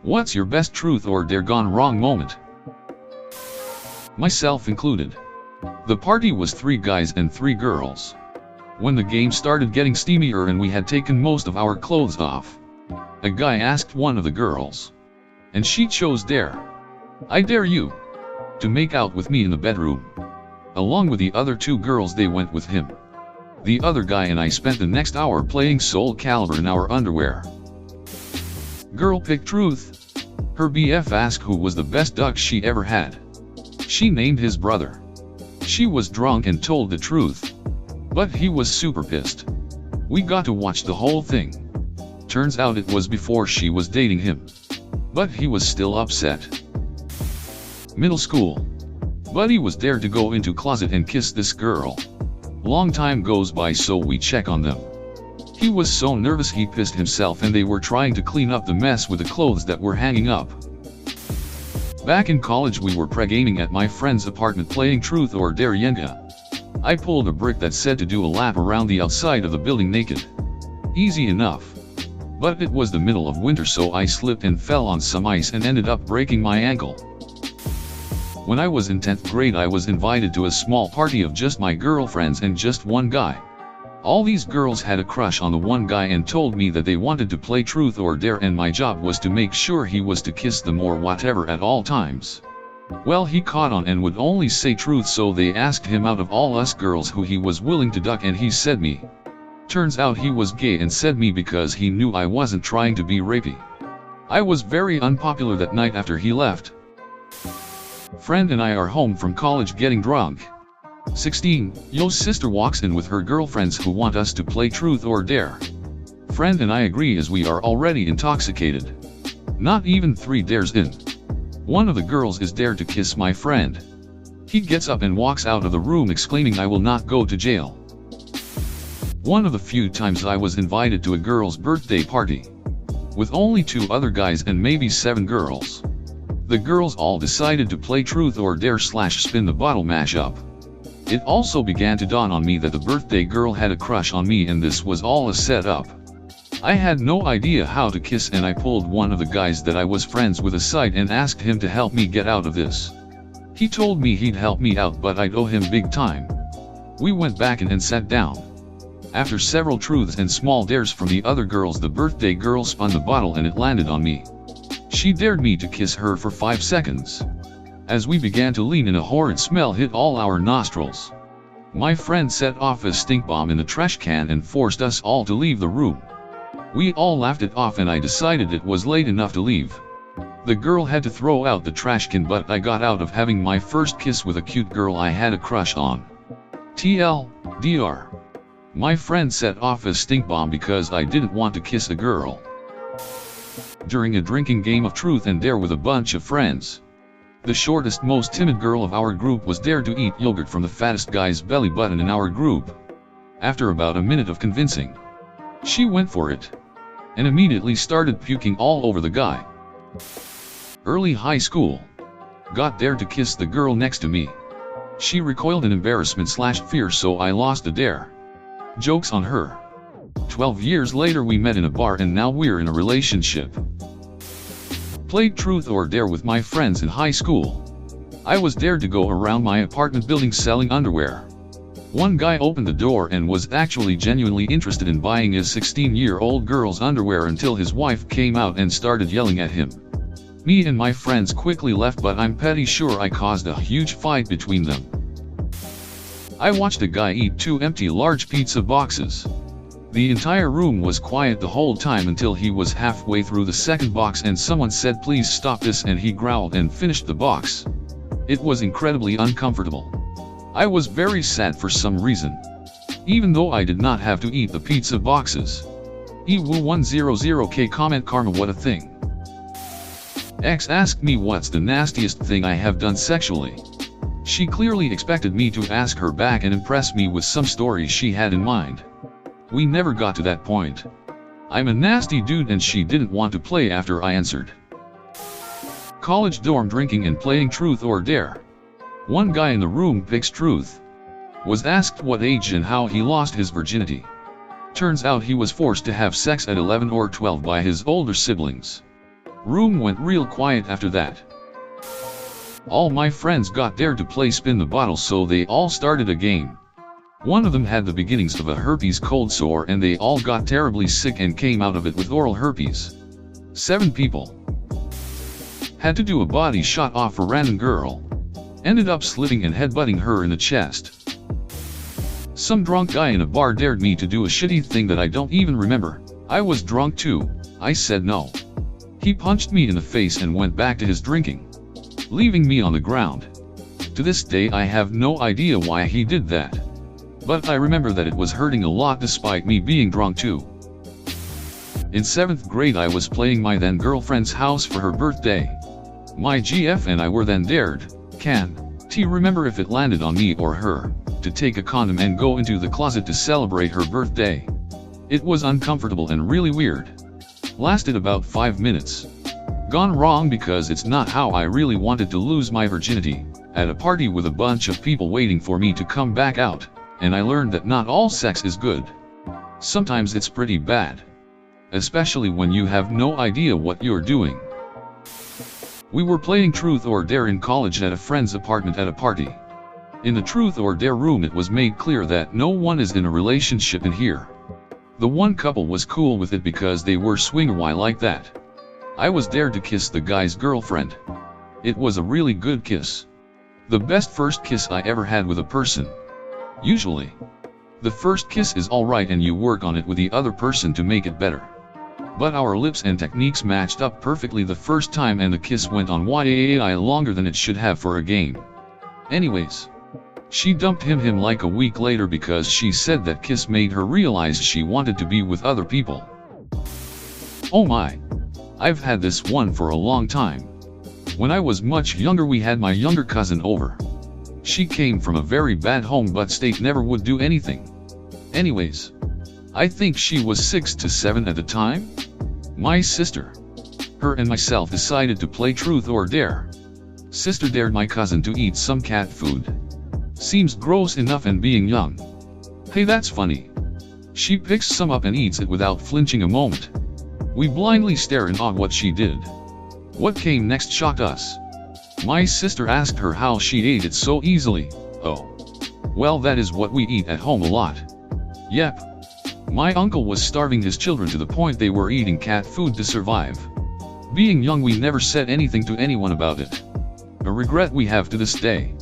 What's your best truth or dare gone wrong moment? Myself included. The party was 3 guys and 3 girls. When the game started getting steamier and we had taken most of our clothes off, a guy asked one of the girls, and she chose dare. I dare you to make out with me in the bedroom. Along with the other 2 girls, they went with him. The other guy and I spent the next hour playing Soul Calibur in our underwear. Girl picked truth. Her BF asked who was the best duck she ever had. She named his brother. She was drunk and told the truth, but he was super pissed. We got to watch the whole thing. Turns out it was before she was dating him, but he was still upset. Middle school. Buddy was dared to go into closet and kiss this girl. Long time goes by, so we check on them. He was so nervous he pissed himself, and they were trying to clean up the mess with the clothes that were hanging up. Back in college, we were pre-gaming at my friend's apartment playing Truth or Dare Yenga. I pulled a brick that said to do a lap around the outside of the building naked. Easy enough. But it was the middle of winter, so I slipped and fell on some ice and ended up breaking my ankle. When I was in 10th grade, I was invited to a small party of just my girlfriends and just one guy. All these girls had a crush on the one guy and told me that they wanted to play Truth or Dare, and my job was to make sure he was to kiss them or whatever at all times. Well, he caught on and would only say truth, so they asked him out of all us girls who he was willing to duck, and he said me. Turns out he was gay and said me because he knew I wasn't trying to be rapey. I was very unpopular that night after he left. Friend and I are home from college getting drunk. 16, Yo's sister walks in with her girlfriends who want us to play Truth or Dare. Friend and I agree as we are already intoxicated. Not even 3 dares in. One of the girls is dared to kiss my friend. He gets up and walks out of the room exclaiming, "I will not go to jail." One of the few times I was invited to a girl's birthday party, with only 2 other guys and maybe 7 girls. The girls all decided to play Truth or Dare / spin the bottle mashup. It also began to dawn on me that the birthday girl had a crush on me, and this was all a setup. I had no idea how to kiss, and I pulled one of the guys that I was friends with aside and asked him to help me get out of this. He told me he'd help me out, but I'd owe him big time. We went back and sat down. After several truths and small dares from the other girls, the birthday girl spun the bottle and it landed on me. She dared me to kiss her for 5 seconds. As we began to lean in, a horrid smell hit all our nostrils. My friend set off a stink bomb in the trash can and forced us all to leave the room. We all laughed it off, and I decided it was late enough to leave. The girl had to throw out the trash can, but I got out of having my first kiss with a cute girl I had a crush on. TLDR. My friend set off a stink bomb because I didn't want to kiss a girl. During a drinking game of Truth and Dare with a bunch of friends, the shortest, most timid girl of our group was dared to eat yogurt from the fattest guy's belly button in our group. After about a minute of convincing, she went for it, and immediately started puking all over the guy. Early high school. Got dared to kiss the girl next to me. She recoiled in embarrassment / fear, so I lost the dare. Joke's on her. 12 years later we met in a bar, and now we're in a relationship. Played Truth or Dare with my friends in high school. I was dared to go around my apartment building selling underwear. One guy opened the door and was actually genuinely interested in buying his 16-year-old girl's underwear until his wife came out and started yelling at him. Me and my friends quickly left, but I'm pretty sure I caused a huge fight between them. I watched a guy eat 2 empty large pizza boxes. The entire room was quiet the whole time until he was halfway through the second box and someone said, "Please stop this," and he growled and finished the box. It was incredibly uncomfortable. I was very sad for some reason, even though I did not have to eat the pizza boxes. EWoo100K comment karma, what a thing. X asked me what's the nastiest thing I have done sexually. She clearly expected me to ask her back and impress me with some story she had in mind. We never got to that point. I'm a nasty dude and she didn't want to play after I answered. College dorm drinking and playing Truth or Dare. One guy in the room picks truth. Was asked what age and how he lost his virginity. Turns out he was forced to have sex at 11 or 12 by his older siblings. Room went real quiet after that. All my friends got dared to play spin the bottle, so they all started a game. One of them had the beginnings of a herpes cold sore and they all got terribly sick and came out of it with oral herpes. 7 people had to do a body shot off a random girl. Ended up slitting and headbutting her in the chest. Some drunk guy in a bar dared me to do a shitty thing that I don't even remember. I was drunk too. I said no. He punched me in the face and went back to his drinking, leaving me on the ground. To this day I have no idea why he did that. But I remember that it was hurting a lot despite me being drunk too. In 7th grade I was playing my then girlfriend's house for her birthday. My GF and I were then dared, remember if it landed on me or her, to take a condom and go into the closet to celebrate her birthday. It was uncomfortable and really weird. Lasted about 5 minutes. Gone wrong because it's not how I really wanted to lose my virginity, at a party with a bunch of people waiting for me to come back out. And I learned that not all sex is good. Sometimes it's pretty bad. Especially when you have no idea what you're doing. We were playing Truth or Dare in college at a friend's apartment at a party. In the Truth or Dare room it was made clear that no one is in a relationship in here. The one couple was cool with it because they were swinger-y like that. I was dared to kiss the guy's girlfriend. It was a really good kiss. The best first kiss I ever had with a person. Usually, the first kiss is alright and you work on it with the other person to make it better. But our lips and techniques matched up perfectly the first time and the kiss went on way longer than it should have for a game. Anyways, she dumped him like a week later because she said that kiss made her realize she wanted to be with other people. Oh my, I've had this one for a long time. When I was much younger we had my younger cousin over. She came from a very bad home but state never would do anything. Anyways, I think she was 6 to 7 at the time. My sister, her and myself decided to play Truth or Dare. Sister dared my cousin to eat some cat food. Seems gross enough and being young. Hey, that's funny. She picks some up and eats it without flinching a moment. We blindly stare in awe what she did. What came next shocked us. My sister asked her how she ate it so easily. Oh, well, that is what we eat at home a lot. Yep. My uncle was starving his children to the point they were eating cat food to survive. Being young we never said anything to anyone about it. A regret we have to this day.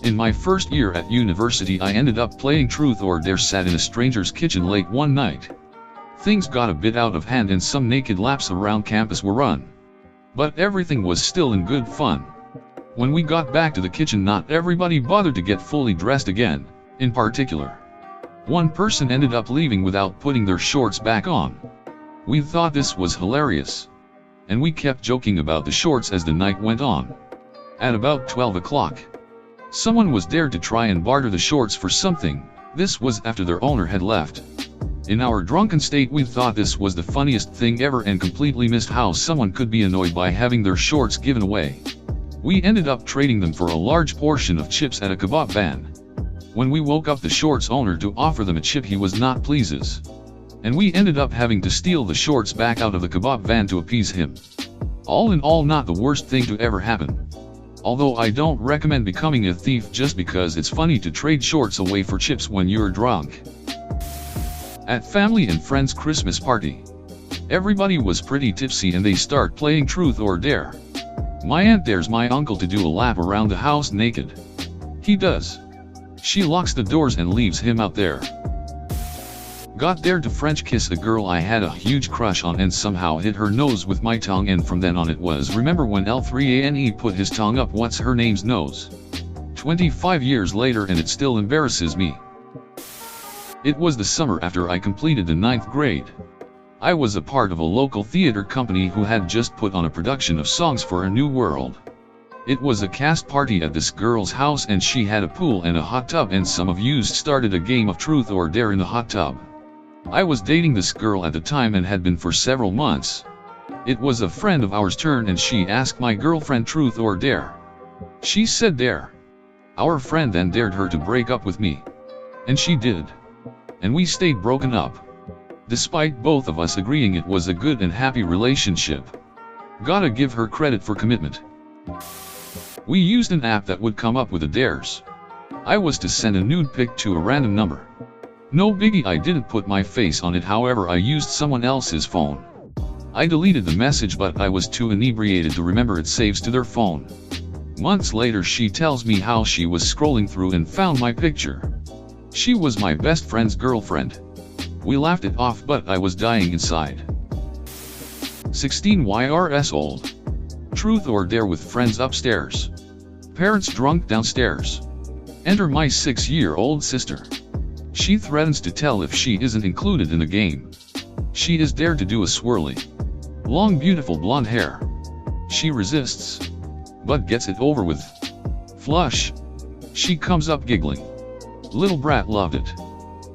In my first year at university I ended up playing Truth or Dare, sat in a stranger's kitchen late one night. Things got a bit out of hand and some naked laps around campus were run. But everything was still in good fun. When we got back to the kitchen not everybody bothered to get fully dressed again. In particular, one person ended up leaving without putting their shorts back on. We thought this was hilarious. And we kept joking about the shorts as the night went on. At about 12 o'clock, someone was dared to try and barter the shorts for something. This was after their owner had left. In our drunken state we thought this was the funniest thing ever and completely missed how someone could be annoyed by having their shorts given away. We ended up trading them for a large portion of chips at a kebab van. When we woke up the shorts owner to offer them a chip he was not pleased. And we ended up having to steal the shorts back out of the kebab van to appease him. All in all, not the worst thing to ever happen. Although I don't recommend becoming a thief just because it's funny to trade shorts away for chips when you're drunk. At family and friends' Christmas party, everybody was pretty tipsy and they start playing Truth or Dare. My aunt dares my uncle to do a lap around the house naked. He does. She locks the doors and leaves him out there. Got dared to French kiss a girl I had a huge crush on and somehow hit her nose with my tongue, and from then on it was remember when L3ANE put his tongue up what's her name's nose. 25 years later and it still embarrasses me. It was the summer after I completed the 9th grade. I was a part of a local theater company who had just put on a production of Songs for a New World. It was a cast party at this girl's house and she had a pool and a hot tub, and some of yous started a game of Truth or Dare in the hot tub. I was dating this girl at the time and had been for several months. It was a friend of ours' turn and she asked my girlfriend Truth or Dare. She said Dare. Our friend then dared her to break up with me. And she did. and we stayed broken up. Despite both of us agreeing it was a good and happy relationship. Gotta give her credit for commitment. We used an app that would come up with the dares. I was to send a nude pic to a random number. No biggie, I didn't put my face on it, however I used someone else's phone. I deleted the message, but I was too inebriated to remember it saves to their phone. Months later she tells me how she was scrolling through and found my picture. She was my best friend's girlfriend. We laughed it off, but I was dying inside. 16 YRS old. Truth or dare with friends upstairs. Parents drunk downstairs. Enter my 6-year-old sister. She threatens to tell if she isn't included in the game. She is dared to do a swirly. Long beautiful blonde hair. She resists, but gets it over with. Flush. She comes up giggling. Little brat loved it.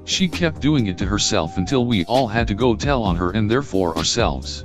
She kept doing it to herself until we all had to go tell on her and therefore ourselves.